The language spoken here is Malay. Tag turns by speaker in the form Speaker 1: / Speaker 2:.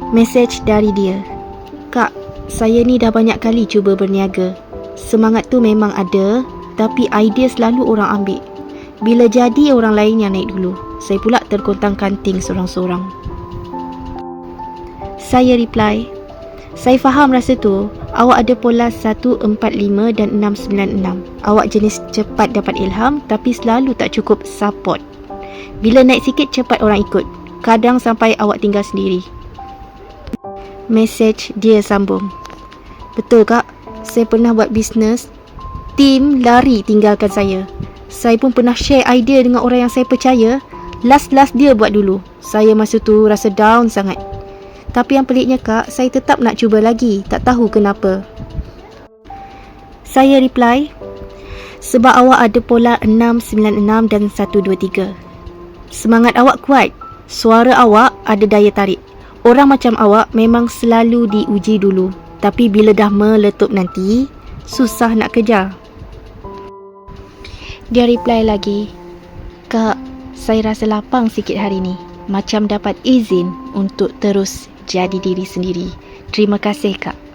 Speaker 1: Mesej dari dia. Kak, saya ni dah banyak kali cuba berniaga. Semangat tu memang ada, tapi idea selalu orang ambil. Bila jadi orang lain yang naik dulu. Saya pula terkontang-kanting sorang-sorang. Saya reply, saya faham rasa tu. Awak ada pola 145 dan 696. Awak jenis cepat dapat ilham, tapi selalu tak cukup support. Bila naik sikit cepat orang ikut. Kadang sampai awak tinggal sendiri. Mesej dia sambung. Betul kak, saya pernah buat bisnes. Tim lari tinggalkan saya. Saya pun pernah share idea dengan orang yang saya percaya. Last dia buat dulu. Saya masa tu rasa down sangat. Tapi yang peliknya kak, saya tetap nak cuba lagi. Tak tahu kenapa. Saya reply, sebab awak ada pola 696 dan 123. Semangat awak kuat. Suara awak ada daya tarik. Orang macam awak memang selalu diuji dulu. Tapi bila dah meletup nanti, susah nak kejar. Dia reply lagi, Kak, saya rasa lapang sikit hari ni. Macam dapat izin untuk terus jadi diri sendiri. Terima kasih Kak.